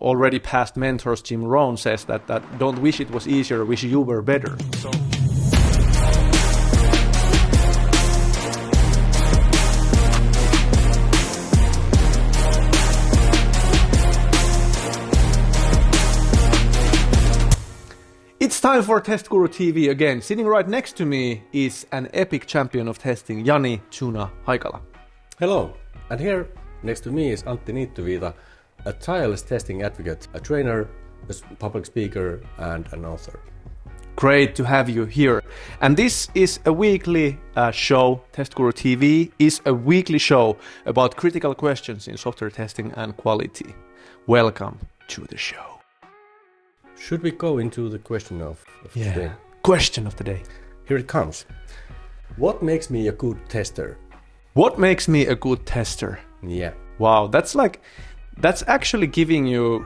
already past mentors Jim Rohn says that don't wish it was easier, wish you were better. So. It's time for TestguruTV again. Sitting right next to me is an epic champion of testing, Jani, Tuna, Haikala. Hello, and here next to me is Antti Niittyviita, a tireless testing advocate, a trainer, a public speaker, and an author. Great to have you here. And this is a weekly show. TestguruTV is a weekly show about critical questions in software testing and quality. Welcome to the show. Should we go into the question of today? Question of the day. Here it comes. What makes me a good tester? What makes me a good tester? Yeah. Wow, that's actually giving you,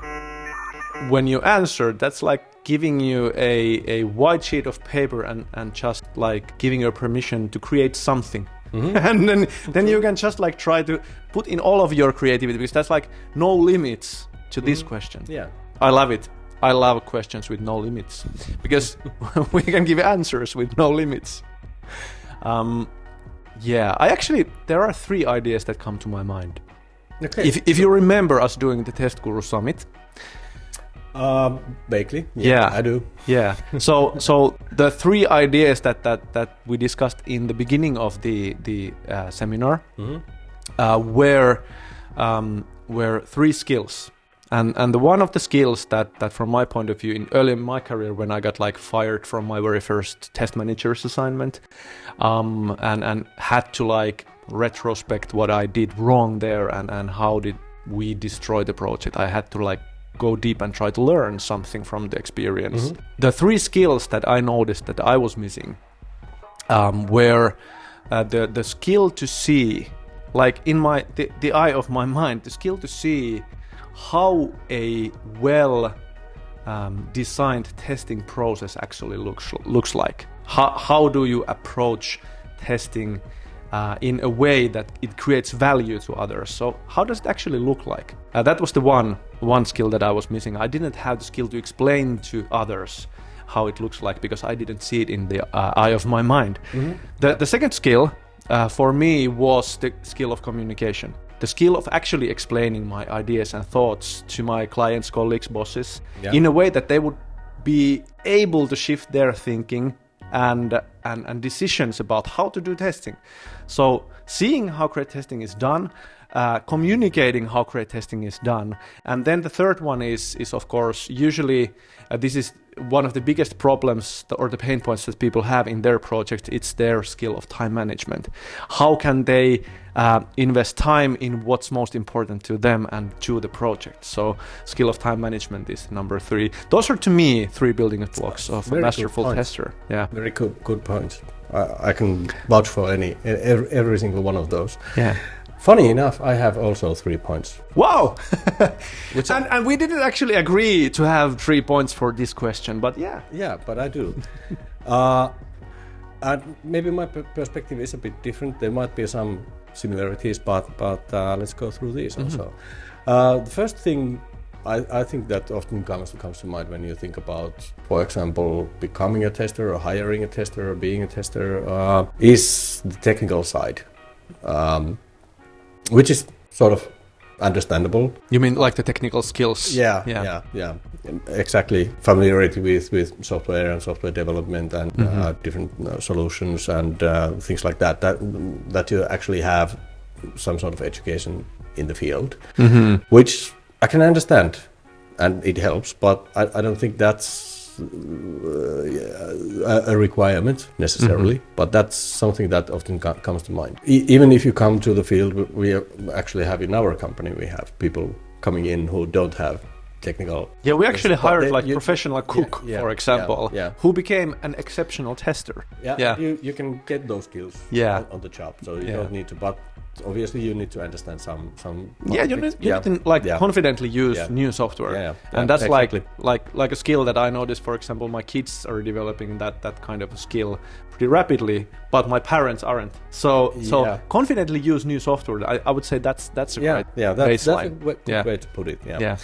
when you answer, that's like giving you a white sheet of paper and just like giving you permission to create something. Mm-hmm. And then you can just like try to put in all of your creativity, because that's like no limits to this question. Yeah. I love it. I love questions with no limits, because we can give answers with no limits. There are 3 ideas that come to my mind. Okay. If you remember us doing the Test Guru Summit. Vaguely. Yeah, I do. Yeah. So the 3 ideas that we discussed in the beginning of the seminar were 3 skills. And the one of the skills that from my point of view, early in my career, when I got like fired from my very first test manager's assignment, and had to like retrospect what I did wrong there and how did we destroy the project, I had to like go deep and try to learn something from the experience. Mm-hmm. The 3 skills that I noticed that I was missing were the skill to see, like in the eye of my mind, the skill to see how a well designed testing process actually looks like. How do you approach testing in a way that it creates value to others? So how does it actually look like? That was the one skill that I was missing. I didn't have the skill to explain to others how it looks like, because I didn't see it in the eye of my mind. Mm-hmm. The second skill for me was the skill of communication. The skill of actually explaining my ideas and thoughts to my clients, colleagues, bosses, in a way that they would be able to shift their thinking and decisions about how to do testing. So seeing how great testing is done, communicating how great testing is done. And then the third one is of course, usually this is one of the biggest problems or the pain points that people have in their project. It's their skill of time management. How can they invest time in what's most important to them and to the project? So skill of time management is number 3. Those are, to me, 3 building blocks of a masterful tester. Yeah, very good points. I can vouch for every single one of those. Yeah. Funny enough, I have also 3 points. Wow! and we didn't actually agree to have 3 points for this question, but yeah. Yeah, but I do. And maybe my perspective is a bit different. There might be some similarities, but let's go through these also. The first thing I think that often comes to mind when you think about, for example, becoming a tester or hiring a tester or being a tester is the technical side. Which is sort of understandable. You mean like the technical skills? Yeah. Exactly. Familiarity with software and software development and different solutions and things like that. That you actually have some sort of education in the field, which I can understand, and it helps. But I don't think that's a requirement necessarily, but that's something that often comes to mind. Even if you come to the field, we actually have in our company, we have people coming in who don't have technical. Yeah, we actually hired professional cook, for example, who became an exceptional tester. Yeah. You can get those skills on the job, so you don't need to. But obviously, you need to understand some. You need to confidently use new software, and that's exactly. like a skill that I noticed. For example, my kids are developing that kind of a skill pretty rapidly, but my parents aren't. So confidently use new software. I would say that's a great baseline. That's a good way to put it. Yeah.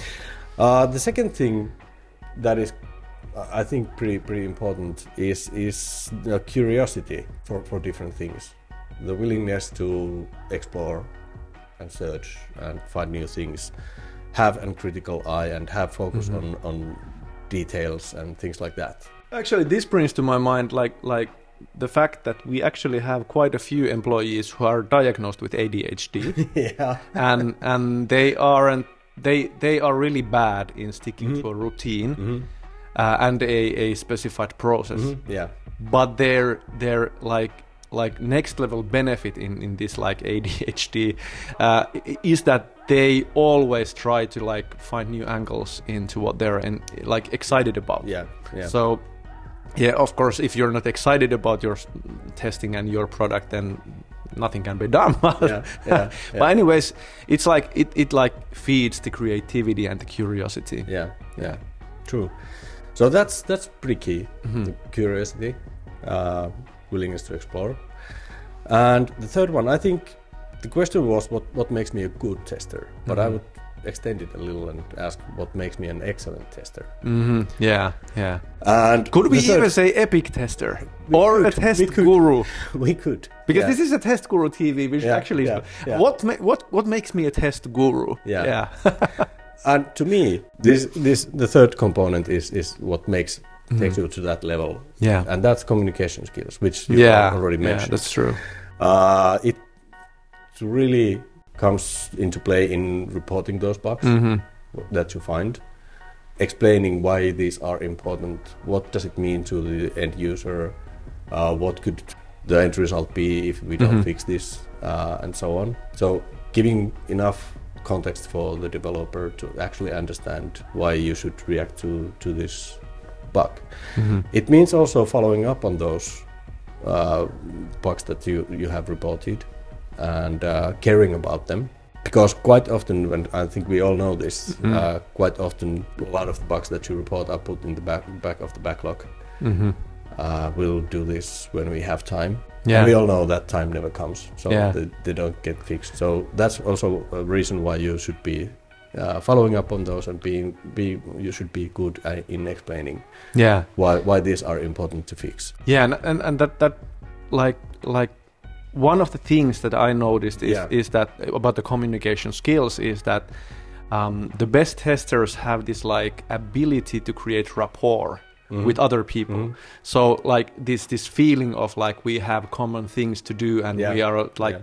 The second thing that is, I think, pretty important is curiosity for different things, the willingness to explore and search and find new things, have a critical eye and have focus on details and things like that. Actually, this brings to my mind like the fact that we actually have quite a few employees who are diagnosed with ADHD. Yeah. and they are really bad in sticking to a routine and a specified process. Yeah. But they're like next level benefit in this like ADHD is that they always try to like find new angles into what they're like excited about. Yeah. So yeah, of course, if you're not excited about your testing and your product, then nothing can be done. Yeah. But anyways, it's like it like feeds the creativity and the curiosity. Yeah. True. So that's pretty key. The curiosity, willingness to explore. And the third one, I think the question was what makes me a good tester, but I would extend it a little and ask what makes me an excellent tester. Yeah. And could we even say epic tester or a test guru? We could, because this is a TestguruTV, which actually what makes me a test guru? Yeah. And to me, the third component is what takes you to that level. Yeah. And that's communication skills, which you already mentioned. Yeah, that's true. It really comes into play in reporting those bugs that you find, explaining why these are important, what does it mean to the end user, what could the end result be if we don't fix this, and so on. So giving enough context for the developer to actually understand why you should react to this bug. It means also following up on those bugs that you have reported and caring about them, because quite often, when I think we all know this, quite often a lot of the bugs that you report are put in the back of the backlog. We'll do this when we have time. Yeah. And we all know that time never comes, so they don't get fixed. So that's also a reason why you should be following up on those and you should be good in explaining why these are important to fix. Yeah, and that like one of the things that I noticed is that about the communication skills is that the best testers have this like ability to create rapport with other people. So like this feeling of like we have common things to do and we are like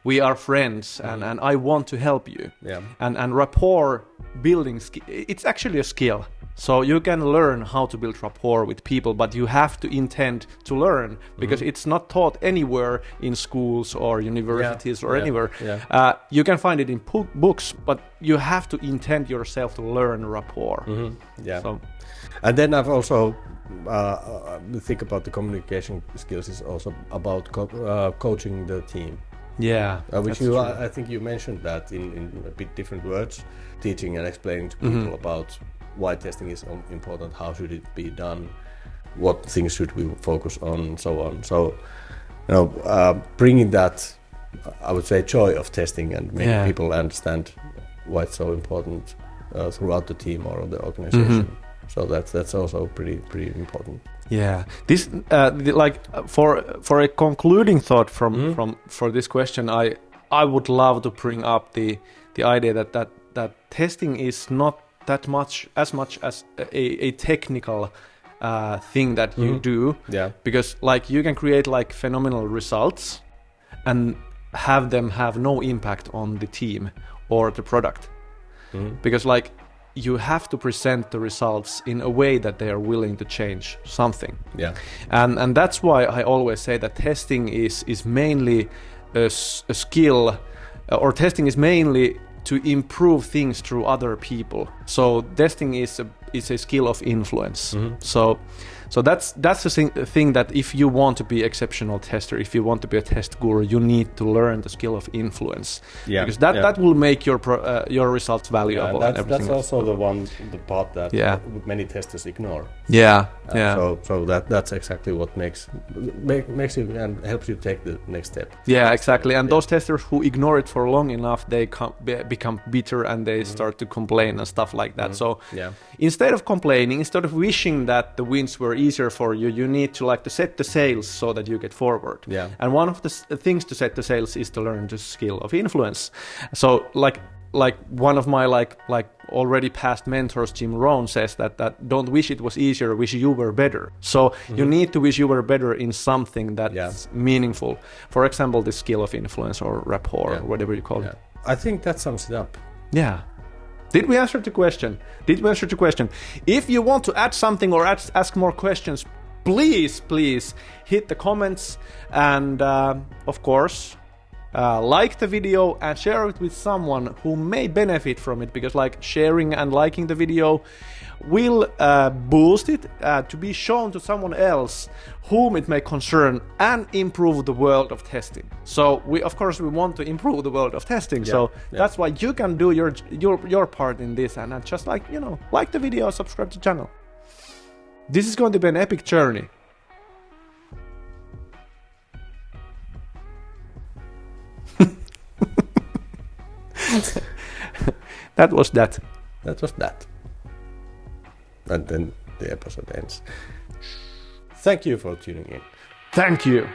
we are friends and I want to help you. And rapport building it's actually a skill. So you can learn how to build rapport with people, but you have to intend to learn, because it's not taught anywhere in schools or universities or anywhere. You can find it in books, but you have to intend yourself to learn rapport. So. And then I've also think about the communication skills is also about coaching the team. Which I think you mentioned that in a bit different words, teaching and explaining to people about why testing is important, how should it be done, what things should we focus on, and so on. So, bringing that, I would say, joy of testing and making people understand why it's so important throughout the team or the organization. So that's also pretty important. Yeah, this like for a concluding thought for this question, I would love to bring up the idea that testing is not that much as a technical thing that you do. Because like you can create like phenomenal results and have them have no impact on the team or the product. Because like you have to present the results in a way that they are willing to change something. And that's why I always say that testing is mainly a skill, or testing is mainly to improve things through other people. So testing is is a skill of influence. So that's the thing that if you want to be exceptional tester, if you want to be a test guru, you need to learn the skill of influence. Yeah, because that will make your results valuable. Yeah, and everything that's also the part that many testers ignore. So that's exactly what makes you and helps you take the next step. Yeah, exactly. And those testers who ignore it for long enough, they become bitter and they start to complain and stuff like that. So instead of complaining, instead of wishing that the wins were easier for you, you need to to set the sails so that you get forward. Yeah. And one of the things to set the sails is to learn the skill of influence. So like one of my like already past mentors, Jim Rohn, says that don't wish it was easier, wish you were better. So you need to wish you were better in something that's meaningful. For example, the skill of influence or rapport or whatever you call it. I think that sums it up. Yeah. Did we answer the question? If you want to add something or ask more questions, please hit the comments and of course like the video and share it with someone who may benefit from it, because sharing and liking the video will boost it to be shown to someone else whom it may concern and improve the world of testing. So we want to improve the world of testing. That's why you can do your part in this and just like the video, subscribe to the channel. This is going to be an epic journey. That was that. And then the episode ends. Thank you for tuning in. Thank you.